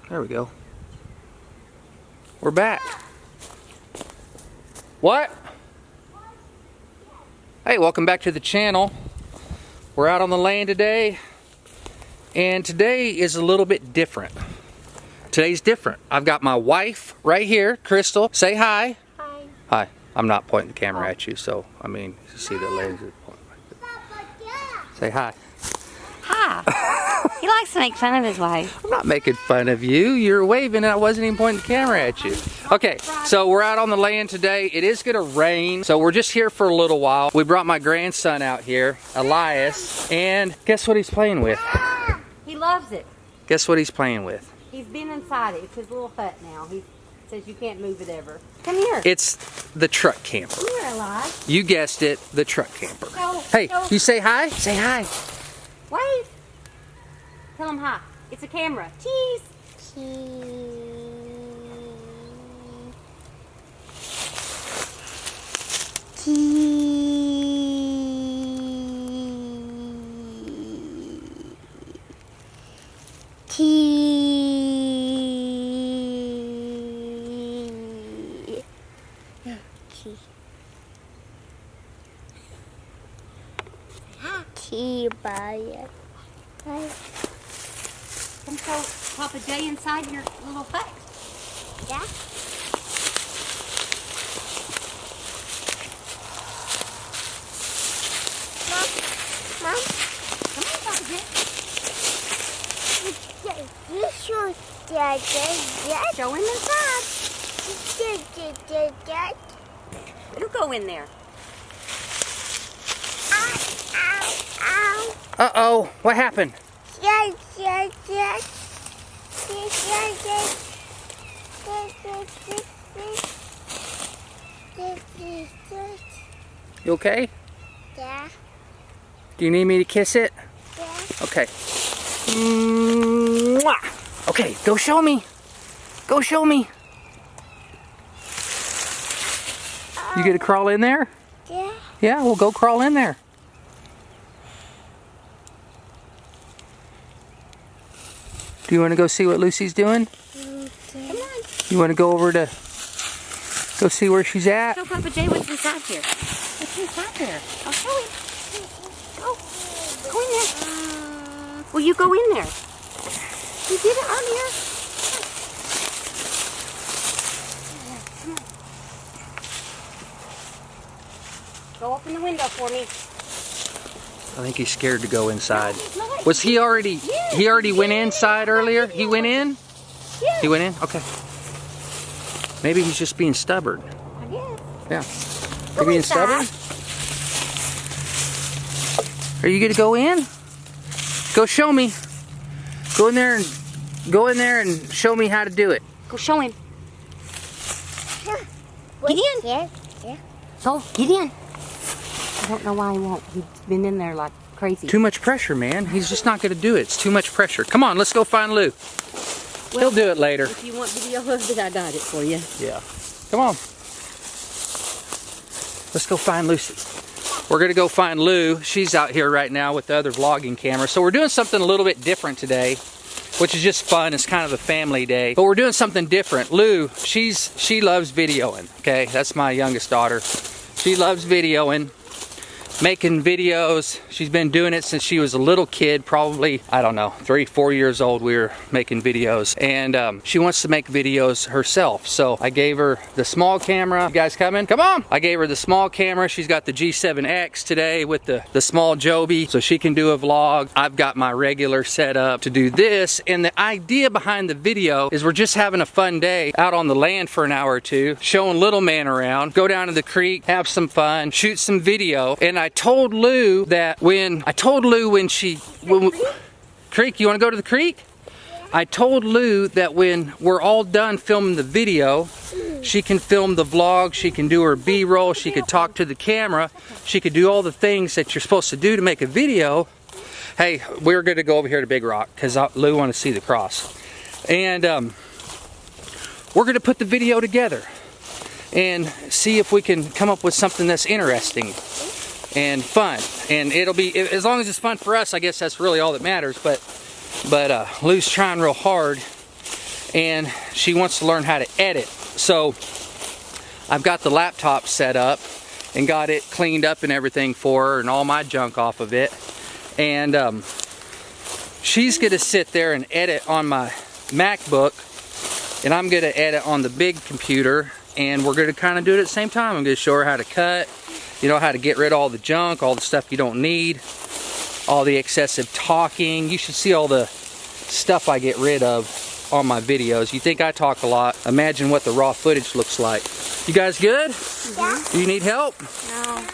There we go. We're back. What? Hey, welcome back to the channel. We're out on the land today, and today is a little bit different. Today's different. I've got my wife right here, Crystal. Say hi. Hi. Hi. I'm not pointing the camera at you, so I mean, you see the legs are pointing like that. Say hi. Hi. He likes to make fun of his wife. I'm not making fun of you. You're waving and I wasn't even pointing the camera at you. Okay, so we're out on the land today. It is gonna rain, so we're just here for a little while. We brought my grandson out here, Elias, and guess what he's playing with? He loves it. Guess what he's playing with? He's been inside it. It's his little hut now. He says you can't move it ever. Come here. It's the truck camper. Come here, Elias. You guessed it, the truck camper. Go, Hey, go. you say hi? Say hi. Wave. Tell him hi. It's a camera. Cheese. Come show Papa J inside your little hut. Yeah? Mom? Come on, Papa J. Show him inside. You go in there. Uh-oh, what happened? You okay? Yeah. Do you need me to kiss it? Yeah. Okay. Mwah. Okay, go show me. Go show me. You gonna crawl in there? Yeah. Yeah, we'll go crawl in there. Do you want to go see what Lucy's doing? Okay. Come on. You want to go over to go see where she's at? Show Papa J what's inside here. What's inside there? I'll show him. Go. Go in there. Will you go in there? You did it earlier. Come on. Go open the window for me. I think he's scared to go inside. No, Was he already? Yeah, He already went yeah, inside earlier. He went in. Yeah. He went in. Okay. Maybe he's just being stubborn. I guess. Yeah. Go You being inside. stubborn? Are you gonna go in? Go show me. Go in there and show me how to do it. Go show him. Get in. Yeah. Yeah. Go. Get in. I don't know why he won't. He's been in there like crazy. Too much pressure, man. He's just not gonna do it. It's too much pressure. Come on, let's go find Lou. He'll do it later. If you want video of it, I got it for you. Yeah. Come on. Let's go find Lucy. We're gonna go find Lou. She's out here right now with the other vlogging camera. So we're doing something a little bit different today, which is just fun. It's kind of a family day, but we're doing something different. Lou, she loves videoing. Okay, that's my youngest daughter. She loves videoing, making videos. She's been doing it since she was a little kid, probably, I don't know, 3, 4 years old. We were making videos, and she wants to make videos herself. So I gave her the small camera. You guys coming? Come on! I gave her the small camera. She's got the G7X today with the small Joby, so she can do a vlog. I've got my regular setup to do this, and the idea behind the video is we're just having a fun day out on the land for an hour or two, showing little man around, go down to the creek, have some fun, shoot some video. And I told Lou that when Creek, you want to go to the creek? I told Lou that when we're all done filming the video, she can film the vlog, she can do her B-roll, she could talk to the camera, she could do all the things that you're supposed to do to make a video. Hey, we're going to go over here to Big Rock because Lou wants to see the cross. And we're going to put the video together and see if we can come up with something that's interesting and fun. And it'll be, as long as it's fun for us, I guess that's really all that matters. But Lou's trying real hard and she wants to learn how to edit. So I've got the laptop set up and got it cleaned up and everything for her and all my junk off of it. And she's gonna sit there and edit on my MacBook, and I'm gonna edit on the big computer, and we're gonna kind of do it at the same time. I'm gonna show her how to cut, you know, how to get rid of all the junk, all the stuff you don't need, all the excessive talking. You should see all the stuff I get rid of on my videos. You think I talk a lot? Imagine what the raw footage looks like. You guys good? Yeah. Do you need help? No.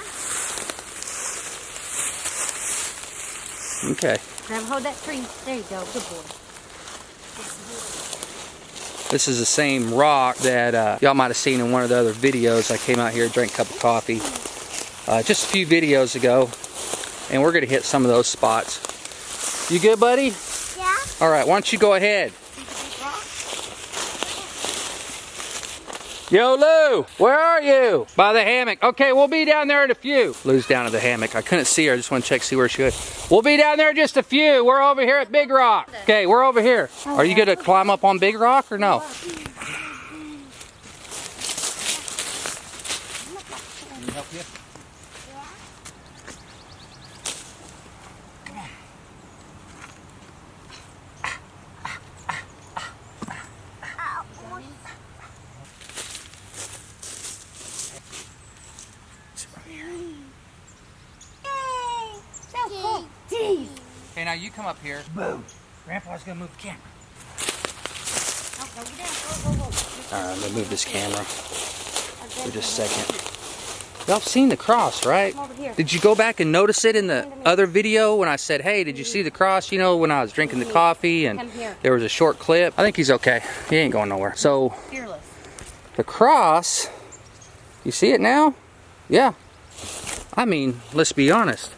Okay. Grab hold that tree. There you go. Good boy. This is the same rock that y'all might have seen in one of the other videos. I came out here, drank a cup of coffee just a few videos ago, and we're gonna hit some of those spots. You good, buddy? Yeah. All right, why don't you go ahead? Yo, Lou, where are you? By the hammock. Okay, we'll be down there in a few. Lou's down at the hammock. I couldn't see her. I just want to check, see where she is. We'll be down there in just a few. We're over here at Big Rock. Okay, we're over here. Are you going to climb up on Big Rock or no? Can we help you? Okay, now you come up here. Boom. Grandpa's gonna move the camera. Alright, I'm gonna move this camera for just a second. Y'all seen the cross, right? Did you go back and notice it in the other video when I said, hey, did you see the cross? You know, when I was drinking the coffee and there was a short clip. I think he's okay. He ain't going nowhere. So, Fearless. the cross, you see it now? Yeah. I mean, let's be honest.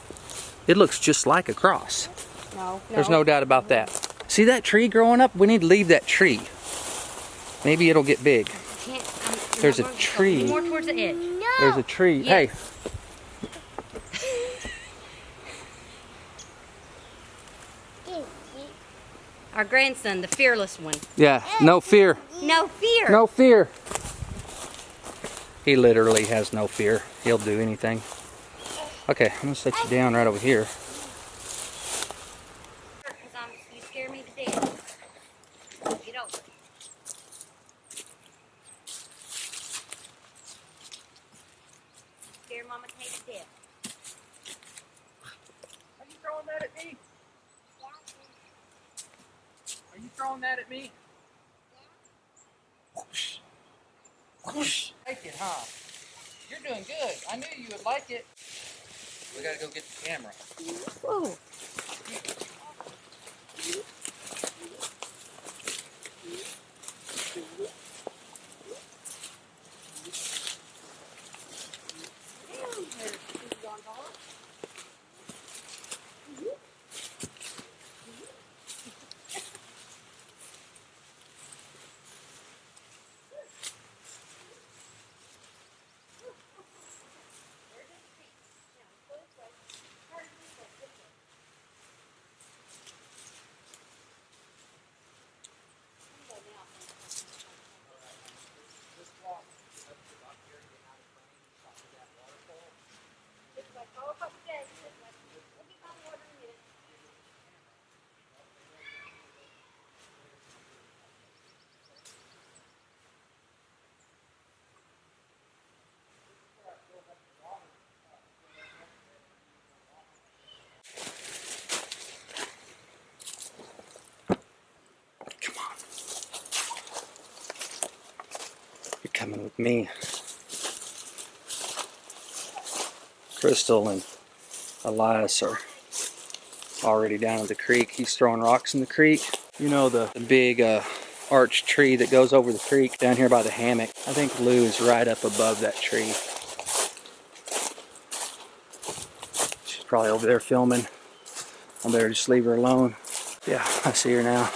It looks just like a cross. No. There's no doubt about that. See that tree growing up? We need to leave that tree. Maybe it'll get big. There's a tree. More towards the edge. No. There's a tree. Yes. Hey. Our grandson, the fearless one. Yeah, no fear. No fear. No fear. He literally has no fear. He'll do anything. Okay, I'm gonna set you down right over here. You scare me to death. Get over. Scare Mama Tay to death. Are you throwing that at me? Are you throwing that at me? Whoosh. Whoosh. Like it, huh? You're doing good. I knew you would like it. We gotta go get the camera. Whoa. Come on. You're coming with me. Crystal and Elias are already down at the creek. He's throwing rocks in the creek. You know the big arch tree that goes over the creek down here by the hammock. I think Lou is right up above that tree. She's probably over there filming. I better just leave her alone. Yeah, I see her now.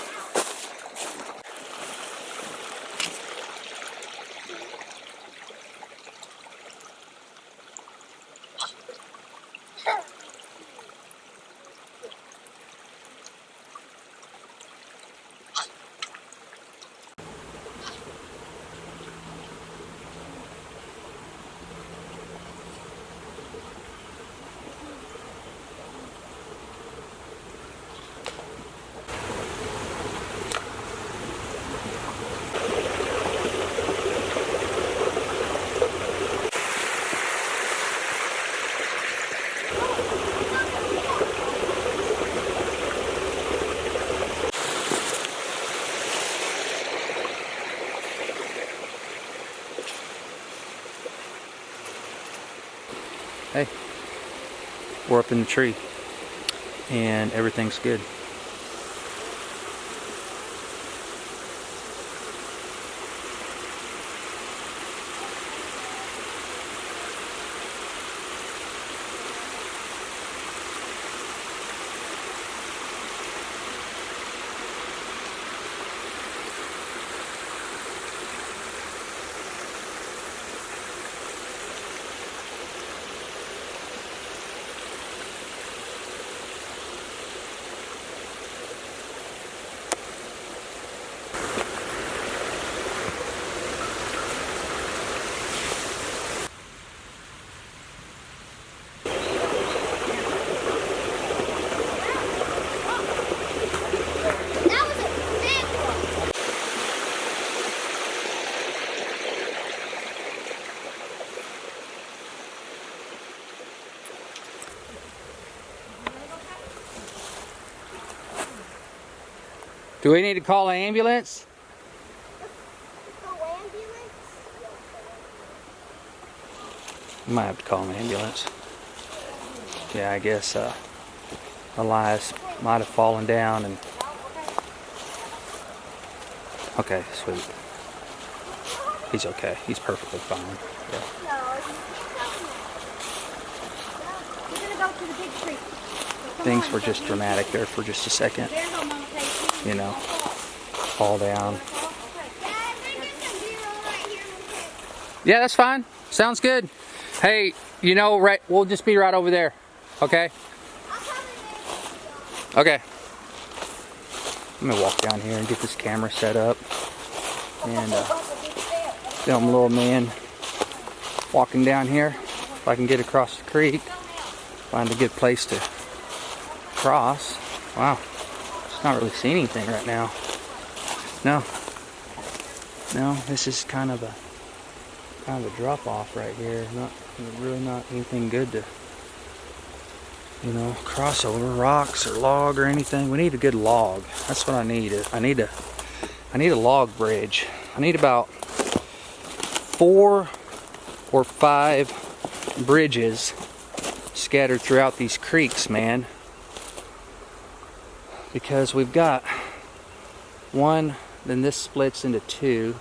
hey, we're up in the tree and everything's good. Do we need to call an ambulance? We might have to call an ambulance. Yeah, I guess Elias might have fallen down and... Okay, sweet. He's okay. He's perfectly fine. Yeah. We're gonna go to the big tree. Things were just dramatic there for just a second. You know, fall down. Yeah, that's fine. Sounds good. Hey, you know, right? We'll just be right over there. Okay? Okay. I'm gonna walk down here and get this camera set up and film little man walking down here. If I can get across the creek, find a good place to cross. Wow. Not really seeing anything right now. No, this is kind of a drop off right here. Really not anything good to, you know, cross over, rocks or log or anything. We need a good log. That's what I need. I need a log bridge. I need about 4 or 5 bridges scattered throughout these creeks, man. Because we've got one, then this splits into 2,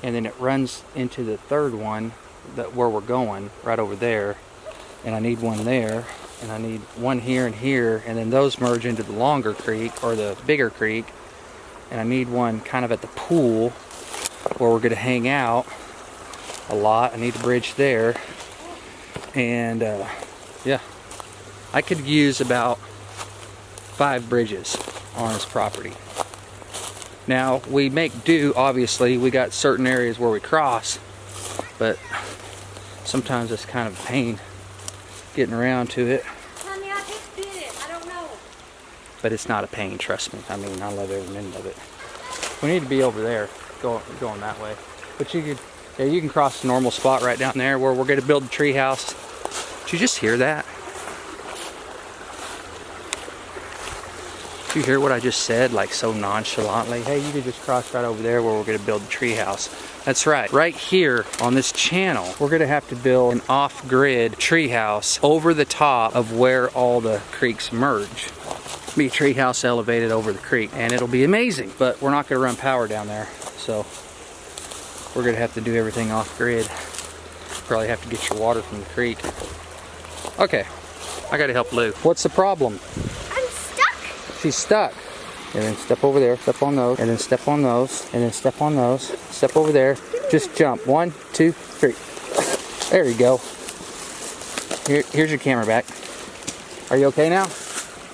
and then it runs into the third one where we're going, right over there. And I need one there, and I need one here and here, and then those merge into the longer creek, or the bigger creek. And I need one kind of at the pool where we're going to hang out a lot. I need a bridge there. And yeah, I could use about 5 bridges on this property. Now, we make do, obviously. We got certain areas where we cross, but sometimes it's kind of a pain getting around to it. Honey, I just did it. I don't know. But it's not a pain, trust me. I mean, I love every minute of it. We need to be over there, going that way. But you could, yeah, you can cross the normal spot right down there where we're going to build a tree house. Did you just hear that? Did you hear what I just said, like so nonchalantly? Hey, you could just cross right over there where we're going to build a tree house. That's right. Right here on this channel, we're going to have to build an off-grid tree house over the top of where all the creeks merge. Be a tree house elevated over the creek, and it'll be amazing. But we're not going to run power down there, so we're going to have to do everything off-grid. Probably have to get your water from the creek. Okay, I got to help Lou. What's the problem? She's stuck. And then step over there, step on those, and then step on those, and then step on those. Step over there. Just jump. 1, 2, 3. There you go. Here's your camera back. Are you okay now?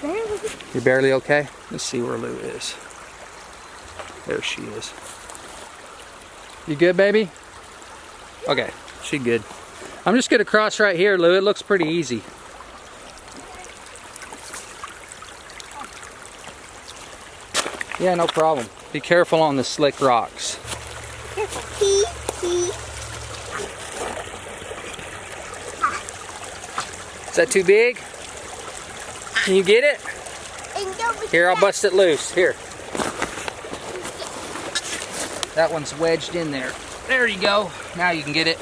Barely. You're barely okay? Let's see where Lou is. There she is. You good, baby? Okay, she good. I'm just gonna cross right here, Lou. It looks pretty easy. Yeah, no problem. Be careful on the slick rocks. Is that too big? Can you get it? Here, I'll bust it loose. Here. That one's wedged in there. There you go. Now you can get it.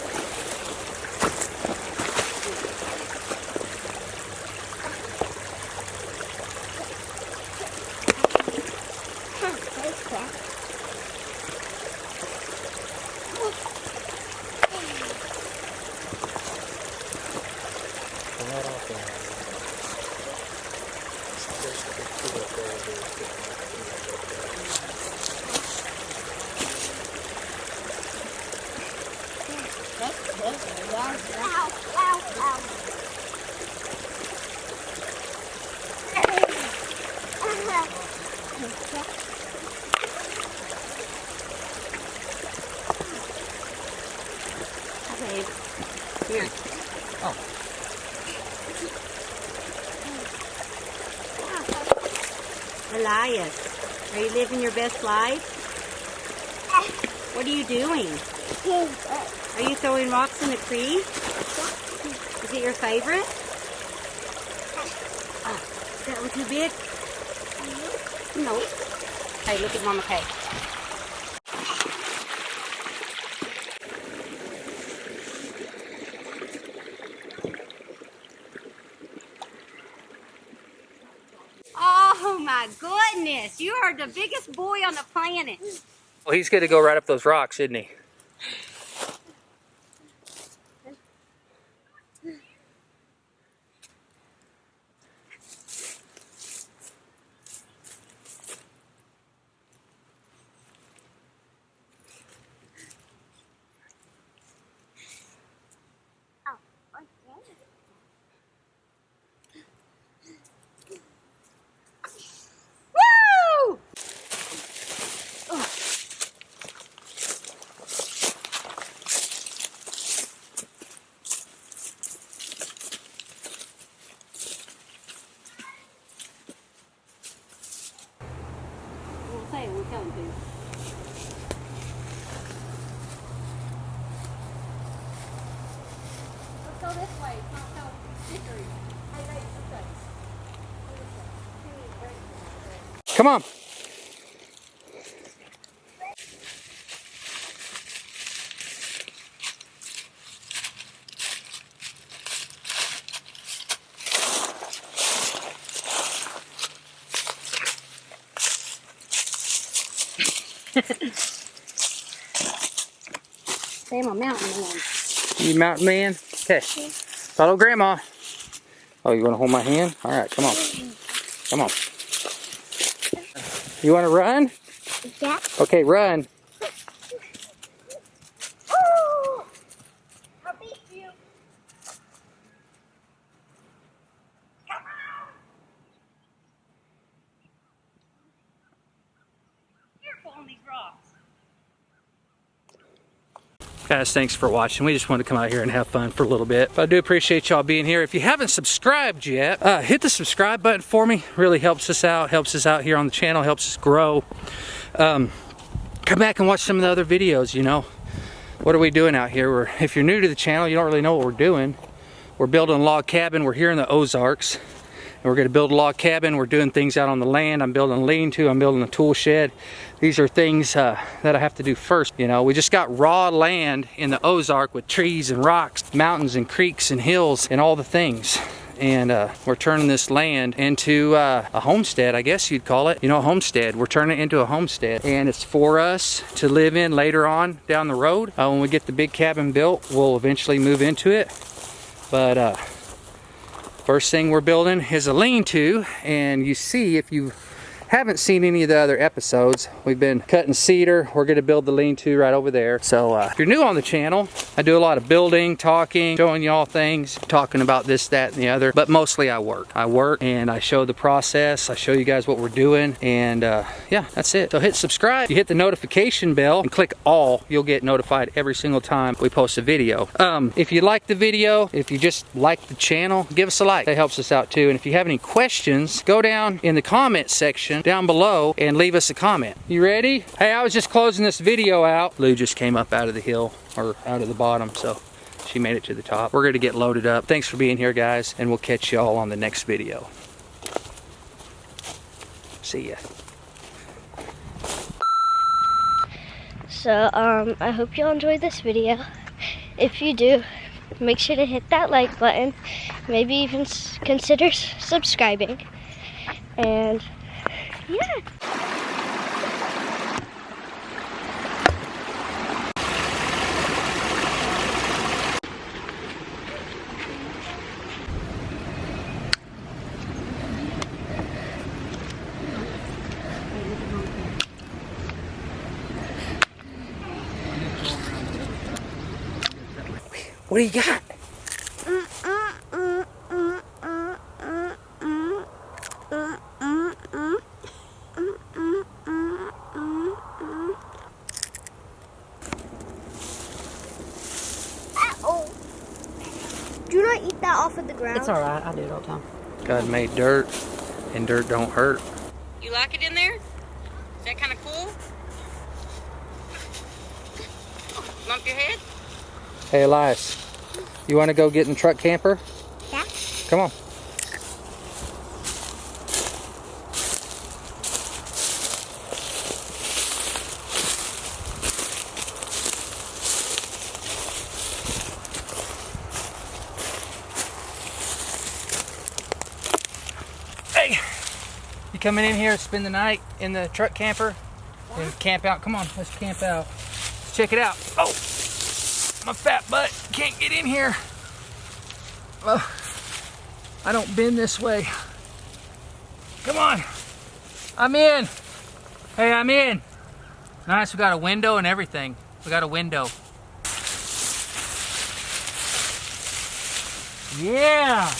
Okay. Here. Oh. Elias, are you living your best life? What are you doing? Are you throwing rocks in the creek? Is it your favorite? Oh, is that one too big? No. Hey, look at Mama Kay. Oh my goodness, you are the biggest boy on the planet. Well, he's going to go right up those rocks, isn't he? Woo! We'll say it, we'll tell him to. Let's go this way. It's not so slippery. Hey, wait, this way. Come on. Say I'm a mountain man. You mountain man? Okay. Follow Grandma. Oh, you want to hold my hand? All right, come on. Come on. You want to run? Yeah. Okay, run. Oh! I'll beat you. Come on. Careful on these rocks. Guys, thanks for watching. We just wanted to come out here and have fun for a little bit. But I do appreciate y'all being here. If you haven't subscribed yet, hit the subscribe button for me. Really helps us out here on the channel, helps us grow. Come back and watch some of the other videos, you know. What are we doing out here? If you're new to the channel, you don't really know what we're doing. We're building a log cabin. We're here in the Ozarks. And we're going to build a log cabin. We're doing things out on the land. I'm building a lean-to. I'm building a tool shed. These are things that I have to do first. You know, we just got raw land in the Ozark with trees and rocks, mountains and creeks and hills and all the things. And we're turning this land into a homestead, I guess you'd call it. You know, a homestead. We're turning it into a homestead. And it's for us to live in later on down the road. When we get the big cabin built, we'll eventually move into it. But first thing we're building is a lean-to. And you see, if you haven't seen any of the other episodes, we've been cutting cedar. We're going to build the lean-to right over there. So if you're new on the channel, I do a lot of building, talking, showing y'all things, talking about this, that, and the other, but mostly I work and I show the process. I show you guys what we're doing, and yeah, that's it. So hit subscribe, you hit the notification bell and click all. You'll get notified every single time we post a video. If you like the video, if you just like the channel, give us a like. That helps us out too. And if you have any questions, go down in the comment section down below and leave us a comment. You ready? Hey, I was just closing this video out. Lou just came up out of the hill, or out of the bottom, so she made it to the top. We're gonna get loaded up. Thanks for being here, guys, and we'll catch y'all on the next video. See ya. So, I hope y'all enjoyed this video. If you do, make sure to hit that like button. Maybe even consider subscribing. And yeah. What do you got? Oh. Do not eat that off of the ground. It's all right. I do it all the time. God made dirt, and dirt don't hurt. You like it in there? Is that kind of cool? Bump your head? Hey, Elias, you want to go get in the truck camper? Yeah. Come on. Hey, you coming in here to spend the night in the truck camper? And camp out. Come on, let's camp out. Let's check it out. Oh, my fat butt can't get in here. Oh, I don't bend this way. Come on. I'm in. Hey, I'm in. Nice, we got a window and everything. We got a window. Yeah.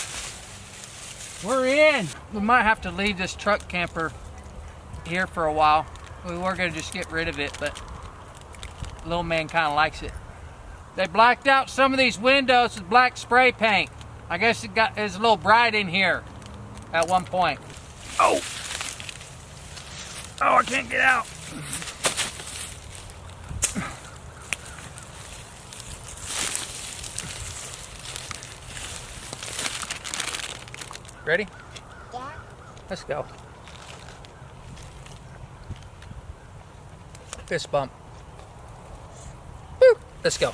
We're in. We might have to leave this truck camper here for a while. We were gonna just get rid of it, but little man kind of likes it. They blacked out some of these windows with black spray paint. I guess it was a little bright in here at one point. Oh! Oh, I can't get out. Ready? Yeah. Let's go. Fist bump. Woo! Let's go.